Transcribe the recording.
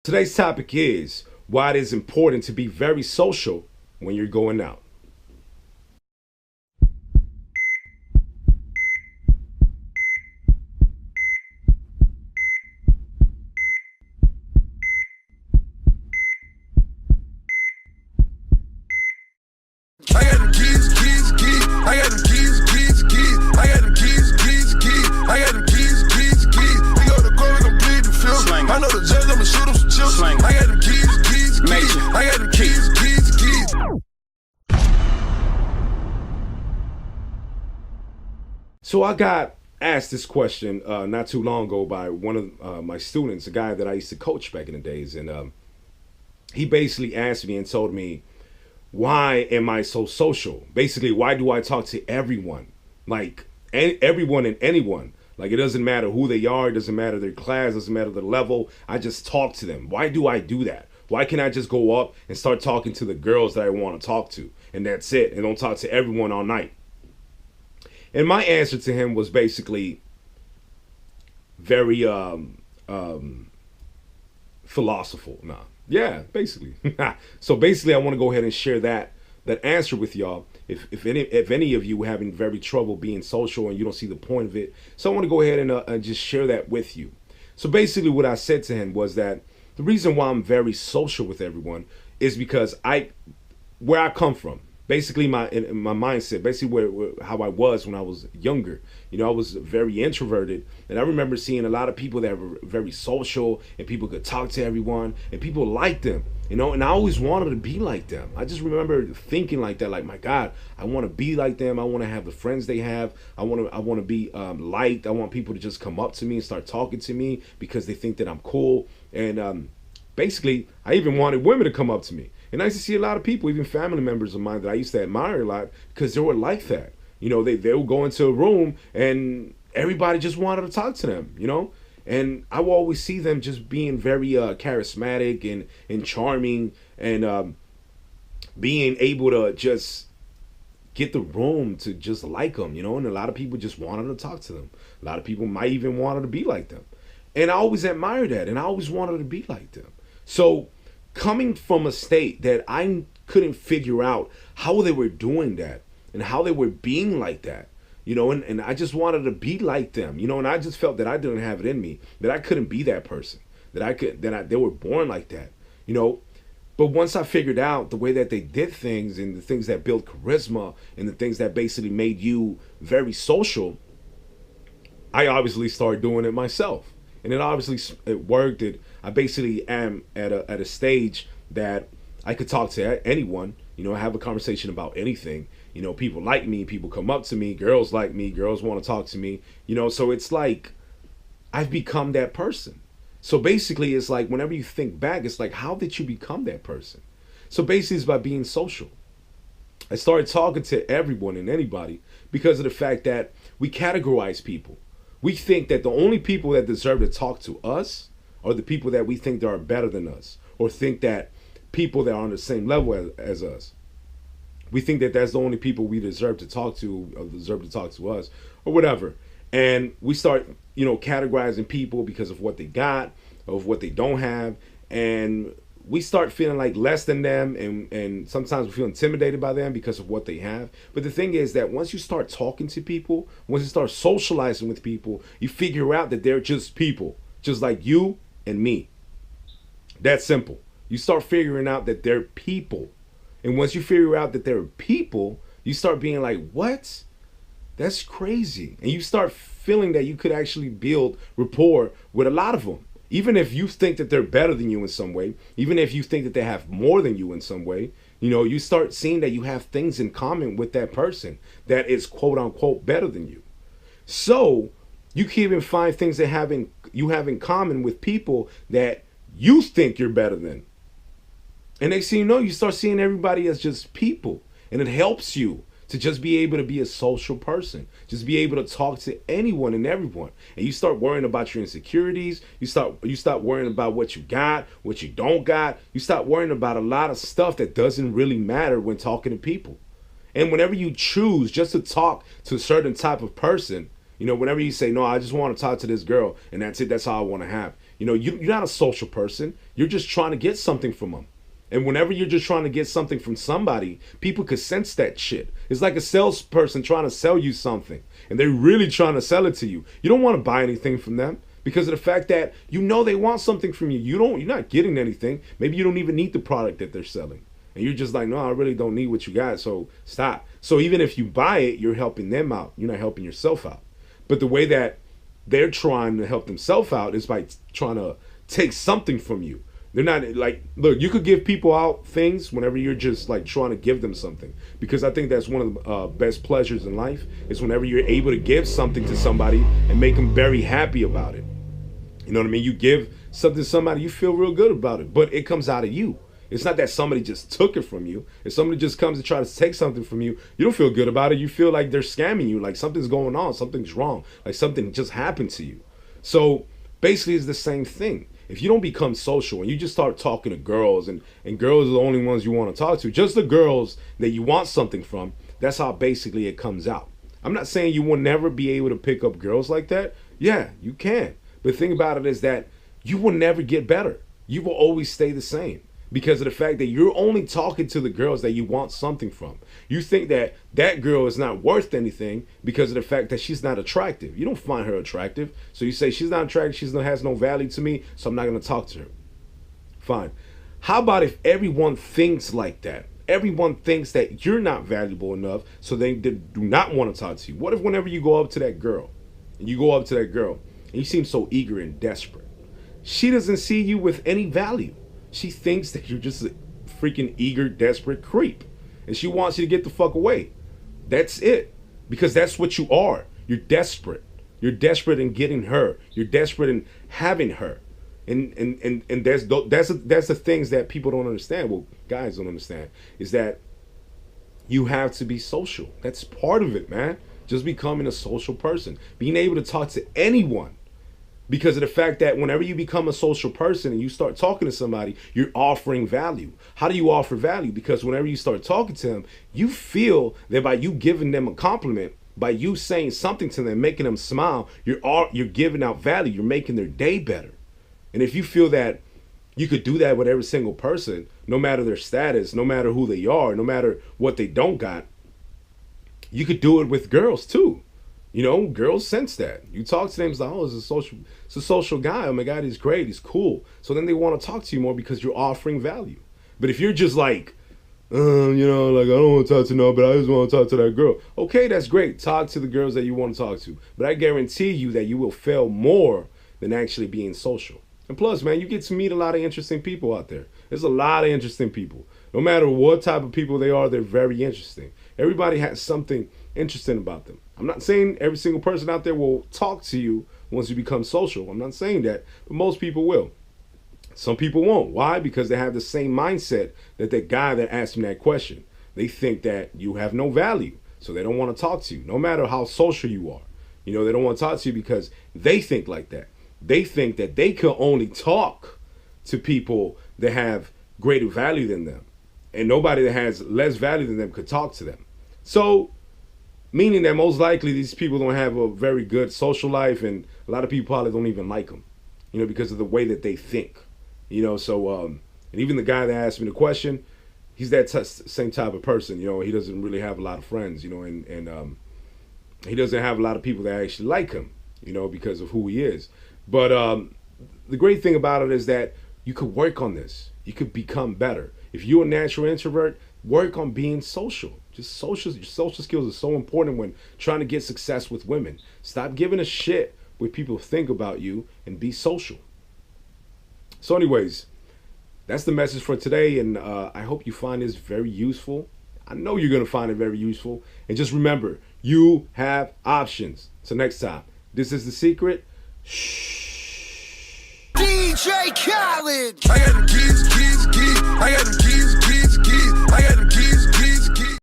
Today's topic is why it is important to be very social when you're going out. I got them keys. I got them keys. I got them keys. I got them keys. We go to court, we gon' plead the fifth. I know the judge, I'ma shoot him some chips. I got them keys. I got them keys. So I got asked this question not too long ago by one of my students, a guy that I used to coach back in the days, and he basically asked me and told me, why am I so social? Basically, why do I talk to everyone? Like everyone and anyone. Like it doesn't matter who they are, it doesn't matter their class, doesn't matter their level. I just talk to them. Why do I do that? Why can't I just go up and start talking to the girls that I want to talk to? And that's it. And don't talk to everyone all night. And my answer to him was basically very philosophical. Nah. Yeah, basically. So basically, I want to go ahead and share that answer with y'all. If any of you having very trouble being social and you don't see the point of it, so I want to go ahead and just share that with you. So basically, what I said to him was that the reason why I'm very social with everyone is because where I come from. Basically, my mindset, basically how I was when I was younger. You know, I was very introverted, and I remember seeing a lot of people that were very social, and people could talk to everyone, and people liked them. You know, and I always wanted to be like them. I just remember thinking like that, like, my God, I want to be like them. I want to have the friends they have. I want to be liked. I want people to just come up to me and start talking to me because they think that I'm cool. And basically, I even wanted women to come up to me. And I used to see a lot of people, even family members of mine that I used to admire a lot because they were like that. You know, they would go into a room and everybody just wanted to talk to them, you know? And I will always see them just being very charismatic and charming and being able to just get the room to just like them, you know? And a lot of people just wanted to talk to them. A lot of people might even wanted to be like them. And I always admired that, and I always wanted to be like them. So coming from a state that I couldn't figure out how they were doing that and how they were being like that, you know, and I just wanted to be like them, you know, and I just felt that I didn't have it in me, that I couldn't be that person, they were born like that, you know. But once I figured out the way that they did things and the things that built charisma and the things that basically made you very social, I obviously started doing it myself. And it worked. I basically am at a stage that I could talk to anyone, you know, have a conversation about anything. You know, people like me, people come up to me, girls like me, girls want to talk to me, you know, so it's like I've become that person. So basically it's like whenever you think back, it's like, how did you become that person? So basically it's by being social. I started talking to everyone and anybody because of the fact that we categorize people. We think that the only people that deserve to talk to us are the people that we think that are better than us, or think that people that are on the same level as us. We think that that's the only people we deserve to talk to, or deserve to talk to us, or whatever. And we start, you know, categorizing people because of what they got, of what they don't have, and we start feeling like less than them, and sometimes we feel intimidated by them because of what they have. But the thing is that once you start talking to people, once you start socializing with people, you figure out that they're just people, just like you and me. That's simple. You start figuring out that they're people. And once you figure out that they're people, you start being like, what? That's crazy. And you start feeling that you could actually build rapport with a lot of them. Even if you think that they're better than you in some way, even if you think that they have more than you in some way, you know, you start seeing that you have things in common with that person that is quote unquote better than you. So you can even find things that you have in common with people that you think you're better than. And next thing you know, you start seeing everybody as just people. And it helps you to just be able to be a social person, just be able to talk to anyone and everyone. And you start worrying about your insecurities. You start worrying about what you got, what you don't got. You start worrying about a lot of stuff that doesn't really matter when talking to people. And whenever you choose just to talk to a certain type of person, you know, whenever you say, no, I just want to talk to this girl and that's it, that's all I want to have. You know, you're not a social person. You're just trying to get something from them. And whenever you're just trying to get something from somebody, people could sense that shit. It's like a salesperson trying to sell you something, and they're really trying to sell it to you. You don't want to buy anything from them because of the fact that you know they want something from you. You're not getting anything. Maybe you don't even need the product that they're selling. And you're just like, no, I really don't need what you got, so stop. So even if you buy it, you're helping them out. You're not helping yourself out. But the way that they're trying to help themselves out is by trying to take something from you. They're not like, look, you could give people out things whenever you're just like trying to give them something. Because I think that's one of the best pleasures in life is whenever you're able to give something to somebody and make them very happy about it. You know what I mean? You give something to somebody, you feel real good about it, but it comes out of you. It's not that somebody just took it from you. If somebody just comes to try to take something from you, you don't feel good about it. You feel like they're scamming you, like something's going on, something's wrong, like something just happened to you. So basically it's the same thing. If you don't become social and you just start talking to girls and girls are the only ones you want to talk to, just the girls that you want something from, that's how basically it comes out. I'm not saying you will never be able to pick up girls like that. Yeah, you can. But the thing about it is that you will never get better. You will always stay the same because of the fact that you're only talking to the girls that you want something from. You think that that girl is not worth anything because of the fact that she's not attractive. You don't find her attractive. So you say she's not attractive, she has no value to me, so I'm not going to talk to her. Fine. How about if everyone thinks like that? Everyone thinks that you're not valuable enough, so they do not want to talk to you. What if whenever you go up to that girl, and you seem so eager and desperate, she doesn't see you with any value. She thinks that you're just a freaking eager, desperate creep. And she wants you to get the fuck away. That's it. Because that's what you are. You're desperate. You're desperate in getting her. You're desperate in having her. And that's the things that people don't understand. Well, guys don't understand. Is that you have to be social. That's part of it, man. Just becoming a social person. Being able to talk to anyone. Because of the fact that whenever you become a social person and you start talking to somebody, you're offering value. How do you offer value? Because whenever you start talking to them, you feel that by you giving them a compliment, by you saying something to them, making them smile, you're giving out value. You're making their day better. And if you feel that you could do that with every single person, no matter their status, no matter who they are, no matter what they don't got, you could do it with girls too. You know, girls sense that. You talk to them, it's like, oh, it's a social guy. Oh my God, he's great, he's cool. So then they want to talk to you more because you're offering value. But if you're just like, you know, like I don't want to talk to nobody, I just want to talk to that girl. Okay, that's great. Talk to the girls that you want to talk to. But I guarantee you that you will fail more than actually being social. And plus, man, you get to meet a lot of interesting people out there. There's a lot of interesting people. No matter what type of people they are, they're very interesting. Everybody has something interesting about them. I'm not saying every single person out there will talk to you once you become social. I'm not saying that, but most people will. Some people won't. Why? Because they have the same mindset that the guy that asked me that question. They think that you have no value, so they don't want to talk to you, no matter how social you are. You know, they don't want to talk to you because they think like that. They think that they can only talk to people that have greater value than them, and nobody that has less value than them could talk to them. So, meaning that most likely these people don't have a very good social life, and a lot of people probably don't even like them, you know, because of the way that they think, you know. So, and even the guy that asked me the question, he's that same type of person, you know. He doesn't really have a lot of friends, you know, and he doesn't have a lot of people that actually like him, you know, because of who he is. But the great thing about it is that you could work on this. You could become better. If you're a natural introvert, work on being social. Just social skills are so important when trying to get success with women. Stop giving a shit what people think about you and be social. So anyways, that's the message for today, and I hope you find this very useful. I know you're going to find it very useful. And just remember, you have options. So next time, this is The Secret. Shh. DJ Khaled. I got them keys. I got them keys. I got them